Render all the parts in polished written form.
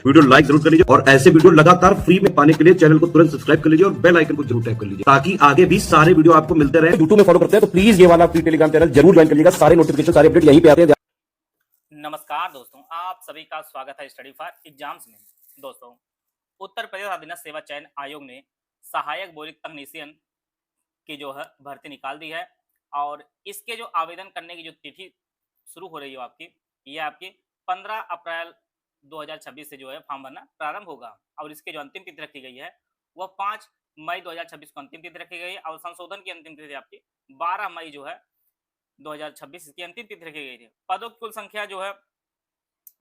Video like जरूर कर लीजिए और ऐसे वीडियो लगातार फ्री में पाने के लिए चैनल को तुरंत सब्सक्राइब कर लीजिए और बेल आइकन को जरूर टैप कर लीजिए ताकि आगे भी सारे वीडियो आपको मिलते रहे। यूट्यूब में फॉलो करते हैं तो प्लीज ये वाला फ्री टेलीग्राम चैनल जरूर ज्वाइन कर लीजिएगा। सारे नोटिफिकेशन सारे अपडेट यहीं पे आते हैं। नमस्कार दोस्तों, आप सभी का स्वागत है स्टडी फॉर एग्जाम्स में। दोस्तों, उत्तर प्रदेश अधीनस्थ सेवा चयन आयोग ने सहायक बोरिक तकनीशियन की जो है भर्ती निकाल दी है और इसके जो आवेदन करने की जो तिथि शुरू हो रही है आपकी, ये आपकी 15 अप्रैल 2026 से जो है फॉर्म भरना प्रारंभ होगा और इसके जो अंतिम तिथि रखी गई है वह 5 मई 2026 को अंतिम तिथि रखी गई है और संशोधन की अंतिम तिथि आपकी 12 मई जो है 2026 की अंतिम तिथि रखी गई थी। पदों की कुल संख्या जो है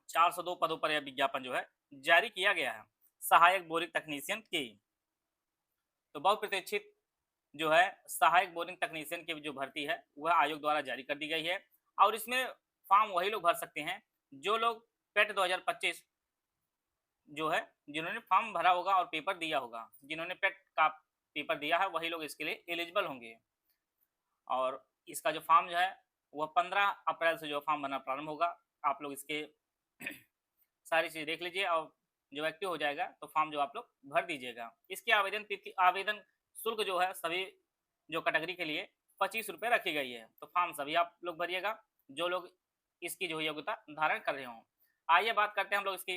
402 पदों पर यह विज्ञापन जो है जारी किया गया है सहायक बोरिंग तकनीशियन की। तो बहुप्रतीक्षित जो है सहायक बोरिंग तकनीशियन की जो भर्ती है वह आयोग द्वारा जारी कर दी गई है और इसमें फॉर्म वही लोग भर सकते हैं जो लोग पेट 2025 जो है जिन्होंने फॉर्म भरा होगा और पेपर दिया होगा। जिन्होंने पेट का पेपर दिया है वही लोग इसके लिए एलिजिबल होंगे और इसका जो फॉर्म जो है वह 15 अप्रैल से जो फॉर्म भरना प्रारंभ होगा। आप लोग इसके सारी चीज़ देख लीजिए और जो एक्टिव हो जाएगा तो फॉर्म जो आप लोग भर दीजिएगा। इसकी आवेदन तिथि आवेदन शुल्क जो है सभी जो कैटेगरी के लिए 25 रुपये रखी गई है। तो फॉर्म सभी आप लोग भरिएगा जो लोग इसकी जो योग्यता धारण कर रहे हों। आइए बात करते हैं हम लोग इसकी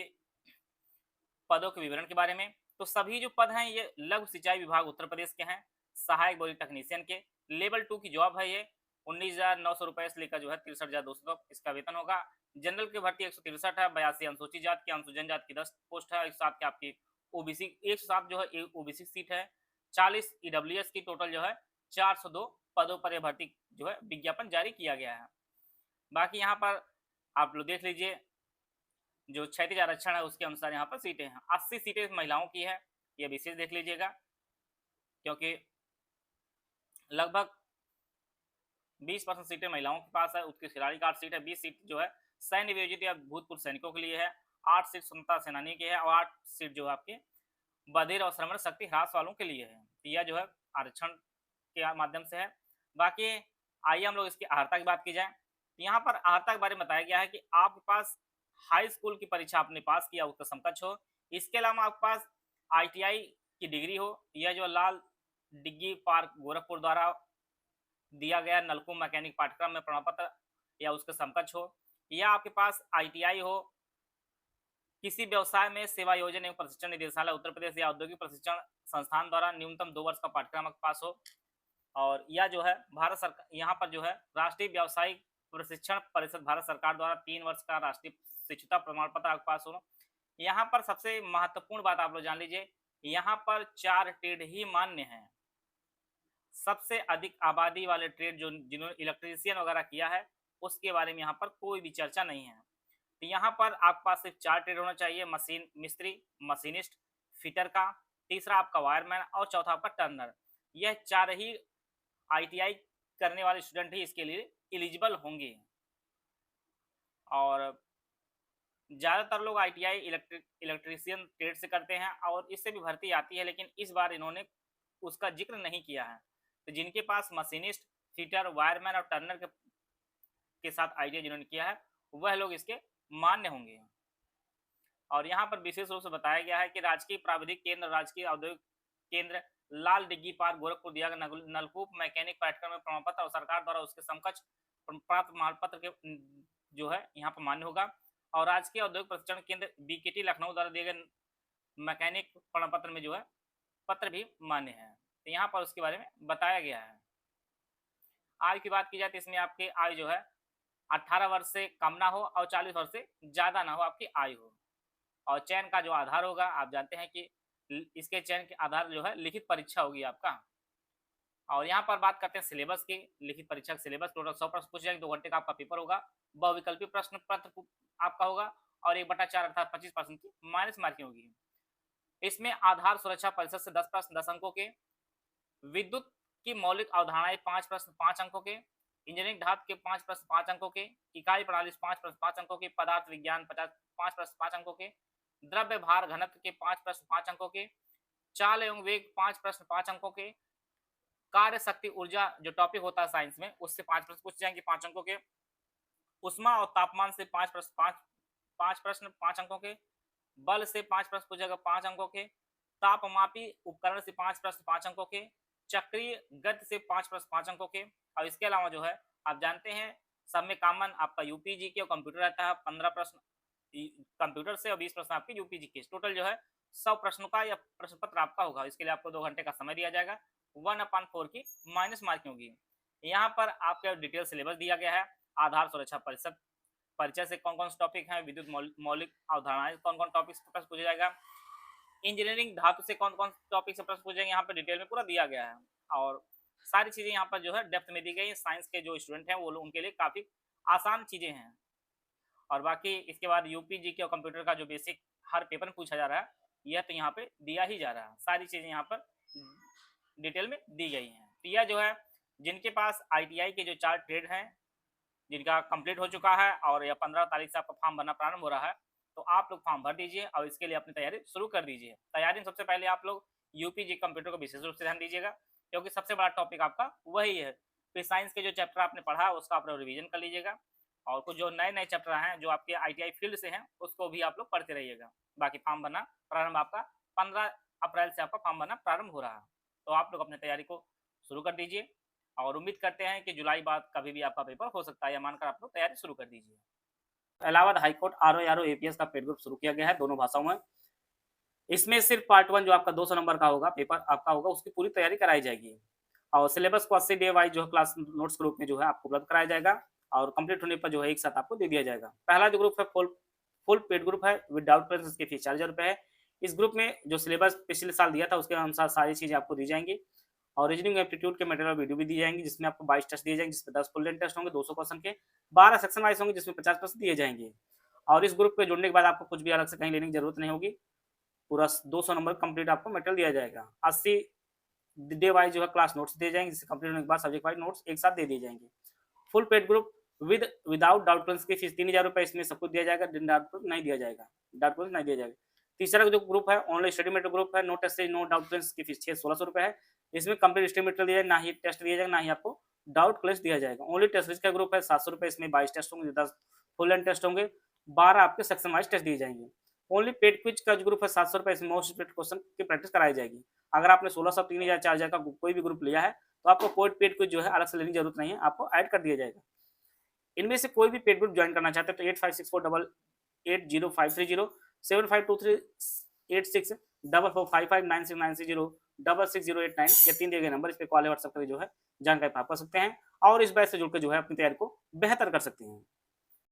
पदों के विवरण के बारे में। तो सभी जो पद हैं ये लघु सिंचाई विभाग उत्तर प्रदेश के हैं। सहायक बोरिंग तकनीशियन के लेवल 2 की जॉब है ये। 19,900 रुपए से लेकर जो है 63,200 तक इसका वेतन होगा। जनरल की भर्ती 163 है। 82 अनुसूचित जात की, अनुसूचन जात की 10 पोस्ट है। 107 की आपकी ओबीसी 107 जो है ओबीसी सीट है। 40 ईडब्ल्यूएस की टोटल जो है 402 पदों पर यह भर्ती जो है विज्ञापन जारी किया गया है। बाकी यहाँ पर आप लोग देख लीजिए जो क्षैतिज आरक्षण है उसके अनुसार यहाँ पर सीटें हैं। 80 सीटें महिलाओं की है, ये विशेष देख लीजिएगा क्योंकि लगभग 20% सीटें महिलाओं के पास है। उसके खिलाड़ी का 8 सीट है। 20 सीट जो है सैन्य नियोजित या भूतपूर्व सैनिकों के लिए है। 8 सीट स्वतंत्रता सेनानी की है और 8 सीट जो है आपके बधिर और श्रवण शक्ति ह्रास वालों के लिए है। यह जो है आरक्षण के माध्यम से है। बाकी आइए हम लोग इसकी अर्हता की बात की जाए। यहाँ पर अर्हता के बारे में बताया गया है कि आपके पास हाई स्कूल की परीक्षा आपने पास किया उसका समकक्ष हो। इसके अलावा आपके पास आईटीआई की डिग्री हो। यह जो लाल डिग्गी पार्क गोरखपुर द्वारा दिया गया नलकूप मैकेनिक पाठ्यक्रम में प्रमाण पत्र या उसके समकक्ष हो, या आपके पास आईटीआई हो किसी व्यवसाय में सेवा योजना एवं प्रशिक्षण निदेशालय उत्तर प्रदेश या औद्योगिक प्रशिक्षण संस्थान द्वारा न्यूनतम 2 वर्ष का पाठ्यक्रम आपके पास हो, और यह जो है भारत सरकार यहाँ पर जो है राष्ट्रीय व्यावसायिक प्रशिक्षण परिषद भारत सरकार द्वारा 3 वर्ष का राष्ट्रीय शिक्षुता प्रमाण पत्र आपके पास हो। यहाँ पर सबसे महत्वपूर्ण बात आप लोग जान लीजिए, यहाँ पर 4 ट्रेड ही मान्य हैं। सबसे अधिक आबादी वाले ट्रेड जो जिन्होंने इलेक्ट्रीशियन वगैरह किया है उसके बारे में यहाँ पर कोई भी चर्चा नहीं है। तो यहाँ पर आपके पास सिर्फ 4 ट्रेड होना चाहिए, मशीन मिस्त्री, मशीनिस्ट, फिटर का, तीसरा आपका वायरमैन और चौथा आपका टर्नर। यह 4 ही आईटीआई करने वाले स्टूडेंट ही इसके लिए एलिजिबल होंगे और ज़्यादातर लोग आईटीआई इलेक्ट्रीशियन ट्रेड से करते हैं और इससे भी भर्ती आती है, लेकिन इस बार इन्होंने उसका जिक्र नहीं किया है। तो जिनके पास मशीनिस्ट, फिटर, वायरमैन और टर्नर के साथ आईटीआई जिन्होंने किया है वह लोग इसके मान्य होंगे। और यहाँ पर विशेष रूप से बताया गया है कि राजकीय प्राविधिक केंद्र, राजकीय औद्योगिक केंद्र लाल डिग्गी पार्क गोरखपुर दिया गया नलकूप मैकेनिक पाठ्यक्रम में प्रमाण पत्र और सरकार द्वारा उसके समकक्ष प्राप्त प्रमाण पत्र के जो है यहाँ पर मान्य होगा। और राजकीय औद्योगिक प्रशिक्षण केंद्र बीकेटी लखनऊ द्वारा दिए गए मैकेनिक प्रमाण पत्र में जो है पत्र भी मान्य है। तो यहाँ पर उसके बारे में बताया गया है। आयु की बात की जाए तो इसमें आपकी आयु जो है 18 वर्ष से कम ना हो और 40 वर्ष से ज़्यादा ना हो आपकी आयु हो। और चयन का जो आधार होगा आप जानते हैं कि इसके चयन के आधार जो है लिखित परीक्षा होगी आपका। और यहाँ पर बात करते हैं सिलेबस की। लिखित परीक्षा का सिलेबस टोटल 100 प्रश्न पूछे जाएंगे। 2 घंटे का आपका पेपर होगा। बहुविकल्पी प्रश्न पत्र आपका होगा और 1/4 अर्थात 25% की माइनस मार्किंग होगी। इसमें आधार सुरक्षा परिषद से 10 प्रश्न 10 अंकों के, विद्युत की मौलिक अवधारणाएं 5 प्रश्न 5 अंकों के, इंजीनियरिंग धातु के 5 प्रश्न 5 अंकों के, इकाई प्रणाली 5 प्रश्न 5 अंकों के, पदार्थ विज्ञान 5 प्रश्न 5 अंकों के, द्रव्य भार घनत्व के 5 प्रश्न 5 अंकों के, चाल एवं वेग 5 प्रश्न 5 अंकों के, कार्य शक्ति ऊर्जा जो टॉपिक होता है साइंस में उससे 5 प्रश्न पूछ जाएंगे 5 अंकों के, उष्मा और तापमान से 5 प्रश्न 5 प्रश्न 5 अंकों के, बल से 5 प्रश्न पूछेगा 5 अंकों के, तापमापी उपकरण से 5 प्रश्न 5 अंकों के, चक्रीय गति से 5 प्रश्न 5 अंकों के। और इसके अलावा जो है आप जानते हैं सब में कॉमन आपका यूपीजी के और कंप्यूटर रहता है, 15 प्रश्न कंप्यूटर से और 20 प्रश्न आपके यूपीजी के। टोटल जो है 100 प्रश्नों का या प्रश्न पत्र आपका होगा। इसके लिए आपको 2 घंटे का समय दिया जाएगा, 1/4 की माइनस मार्किंग होगी। यहाँ पर आपका डिटेल सिलेबस दिया गया है। आधार सुरक्षा परिषद परिचय से कौन कौन से टॉपिक हैं, विद्युत मौलिक अवधारणाएं कौन कौन टॉपिक से प्रश्न पूछा जाएगा, इंजीनियरिंग धातु से कौन कौन टॉपिक से प्रश्न पूछेंगे, यहाँ पर डिटेल में पूरा दिया गया है। और सारी चीजें यहाँ पर जो है डेप्थ में दी गई है। साइंस के जो स्टूडेंट हैं वो उनके लिए काफी आसान चीजें हैं। और बाकी इसके बाद यूपीजी के और कंप्यूटर का जो बेसिक हर पेपर में पूछा जा रहा है यह तो यहाँ पे दिया ही जा रहा है। सारी चीजें यहाँ पर डिटेल में दी गई हैं। तो यह जो है जिनके पास आईटीआई के जो 4 ट्रेड हैं जिनका कंप्लीट हो चुका है और यह 15 तारीख से आपका फॉर्म भरना प्रारंभ हो रहा है, तो आप लोग फॉर्म भर दीजिए और इसके लिए अपनी तैयारी शुरू कर दीजिए। तैयारी में सबसे पहले आप लोग यूपीजी कंप्यूटर को विशेष रूप से ध्यान दीजिएगा, क्योंकि सबसे बड़ा टॉपिक आपका वही है। फिर साइंस के जो चैप्टर आपने पढ़ा है उसका आप लोग रिविजन कर लीजिएगा, और कुछ जो नए नए चैप्टर हैं जो आपके आईटीआई फील्ड से हैं उसको भी आप लोग पढ़ते रहिएगा। बाकी फॉर्म भरना प्रारंभ आपका 15 अप्रैल से आपका फॉर्म भरना प्रारंभ हो रहा है। तो आप लोग अपनी तैयारी को शुरू कर दीजिए और उम्मीद करते हैं कि जुलाई बाद कभी भी आपका पेपर हो सकता है, यह मानकर आप लोग तैयारी शुरू कर दीजिए। इलाहाबाद हाईकोर्ट आरओ एपीएस का पेड ग्रुप शुरू किया गया है दोनों भाषाओं में। इसमें सिर्फ पार्ट 1 जो आपका 200 नंबर का होगा पेपर आपका होगा, उसकी पूरी तैयारी कराई जाएगी। और सिलेबस को 80 डे वाइज जो है क्लास नोट्स के रूप में जो है आपको उपलब्ध कराया जाएगा, और कंप्लीट होने पर जो है एक साथ आपको दे दिया जाएगा। पहला जो ग्रुप है फुल पेड ग्रुप है, विदाउट प्रेस, इसकी फीस 4000 रुपये है। इस ग्रुप में जो सिलेबस पिछले साल दिया था उसके अनुसार सारी चीजें आपको दी जाएंगी, और रीजनिंग एप्टीट्यूड के मटेरियल वीडियो भी दी जाएंगी, जिसमें आपको 22 टेस्ट दिए जाएंगे, जिसमें 10 फुल लेंथ टेस्ट होंगे 200 क्वेश्चन के, 12 सेक्शन वाइज होंगे जिसमें 50 प्रश्न दिए जाएंगे। और इस ग्रुप पे जुड़ने के बाद आपको कुछ भी अलग से कहीं लेने की जरूरत नहीं होगी, पूरा 200 नंबर कंप्लीट आपको मटेरियल दिया जाएगा। 80 डे वाइज जो है क्लास नोट्स दिए जाएंगे, जिससे कंप्लीट होने के बाद सब्जेक्ट वाइज नोट्स एक साथ दे दिए जाएंगे। Full paid group without doubt Prince की फीस 3000 रुपये, इसमें सब कुछ दिया जाएगा, डाउट प्रिंस नहीं दिया जाएगा, डाउट प्रिंस नहीं दिया जाएगा। तीसरा जो ग्रुप है ऑनलाइन स्टडी मटेरियल ग्रुप है, no test no doubt Prince की फीस 1600 रुपये है। इसमें कंप्लीट स्टडी मटेरियल दिया जाएगा, ना ही टेस्ट दिया जाएगा, ना ही आपको डाउट क्लियर्स दिया जाएगा। ओनली टेस्ट का ग्रुप है 700 रुपये, इसमें 22 टेस्ट होंगे, 10 फुल लेंथ टेस्ट होंगे, 12 आपके सेक्शन वाइज टेस्ट दिए जाएंगे। ओनली पेड क्विज का जो ग्रुप है 700 रुपये, इसमें मोस्ट रिपीटेड क्वेश्चन की प्रैक्टिस कराई जाएगी। अगर आपने 1600, 3000, 4000 का कोई भी ग्रुप लिया है तो आपको कोई पेड क्विज जो है अलग से लेने की जरूरत नहीं है, आपको ऐड कर दिया जाएगा। इनमें से कोई भी पेड ग्रुप ज्वाइन करना चाहते हैं तो 8564880530, 75238644559696066089 ये 3 दिए गए नंबर, इस पे कॉल व्हाट्सएप करके जो है जानकारी प्राप्त कर सकते हैं, और इस बैच से जुड़कर जो है अपनी तैयारी को बेहतर कर सकते हैं।